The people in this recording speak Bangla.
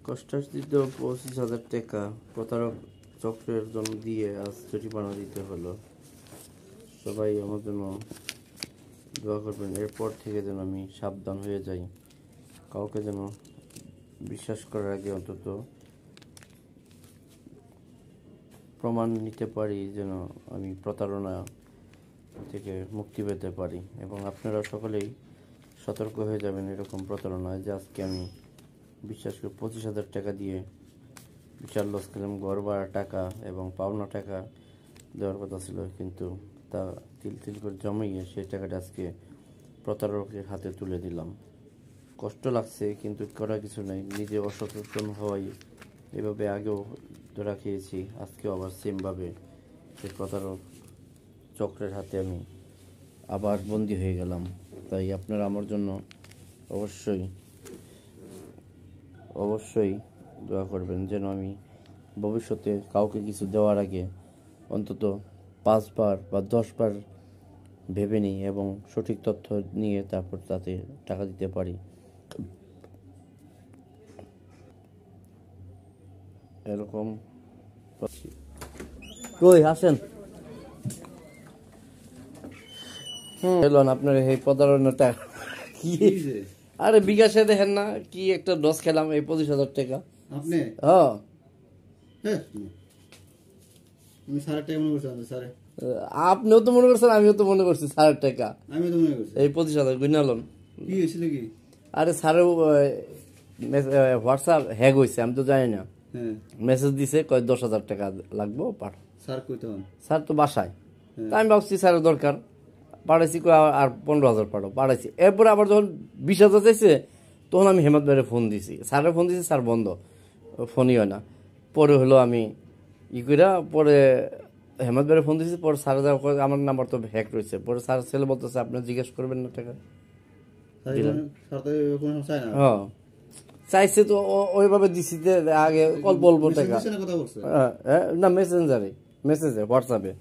কষ্টার্জিত 25,000 টাকা প্রতারক চক্রের জন্য দিয়ে আজ জরিমানা দিতে হলো। সবাই আমার জন্য দোয়া করবেন, এরপর থেকে যেন আমি সাবধান হয়ে যাই। কাউকে যেন বিশ্বাস করার আগে অন্তত প্রমাণ নিতে পারি, যেন আমি প্রতারণা থেকে মুক্তি পেতে পারি। এবং আপনারা সকলেই সতর্ক হয়ে যাবেন এরকম প্রতারণায়। যে আজকে আমি বিশ্বাস করে 25,000 টাকা দিয়ে বিশাল লস খেলাম। ঘর ভাড়া টাকা এবং পাওনা টাকা দেওয়ার কথা ছিল, কিন্তু তা তিল তিল করে জমিয়ে সেই টাকাটা আজকে প্রতারকের হাতে তুলে দিলাম। কষ্ট লাগছে, কিন্তু করার কিছু নেই। নিজে অসচেতন হওয়াই এভাবে আগেও ধরা খেয়েছি, আজকেও আবার সেমভাবে সেই প্রতারক চক্রের হাতে আমি আবার বন্দী হয়ে গেলাম। তাই আপনারা আমার জন্য অবশ্যই অবশ্যই দোয়া করবেন, যেন আমি ভবিষ্যতে কাউকে কিছু দেওয়ার আগে অন্তত 5 বার বা 10 বার ভেবে নিই এবং সঠিক তথ্য নিয়ে তারপর তাতে টাকা দিতে পারি। এরকম কই আসেন এলেন আপনার এই প্রতারণাটা কি? আরে বিকাশে দেখেন না কি একটা ডস খেলাম, এই 25,000 টাকা। আপনি হ্যাঁ আমি সাড়ে টাকা মনে করছিলাম স্যার। আপনিও তো মনে করছেন, আমিও তো মনে করছি 1,000 টাকা। আমি তো মনে করছি এই 25,000 গুনালন কি হয়েছিল কি? আরে স্যারের হোয়াটসঅ্যাপ হ্যাক হয়েছে, আমি তো জানি না। হ্যাঁ মেসেজ দিছে কয় 10,000 টাকা লাগবো পাঠো। স্যার কইতে হন স্যার তো বাসায়। তাই আমি ভাবছি স্যারের দরকার, পাঠাইছি আর 15,000 পাঠো পাঠাইছি। এরপরে আবার যখন 20,000 চাইছে তখন আমি হেমন্ত ভাইয়ের ফোন দিছি। স্যারের ফোন দিছি, স্যার বন্ধ, ফোনই হয় না। পরে হলো আমি কইরা পরে হেমন্ত ভাইয়ের ফোন দিছি। পরে স্যার আমার নাম্বার তো হ্যাক রয়েছে। পরে স্যার ছেলে বলতেছে আপনি জিজ্ঞেস করবেন না টাকা। হ্যাঁ চাইছে তো ওইভাবে দিছি, আগে অল্প অল্প টাকা। না মেসেঞ্জারে, মেসেজে হোয়াটসঅ্যাপে।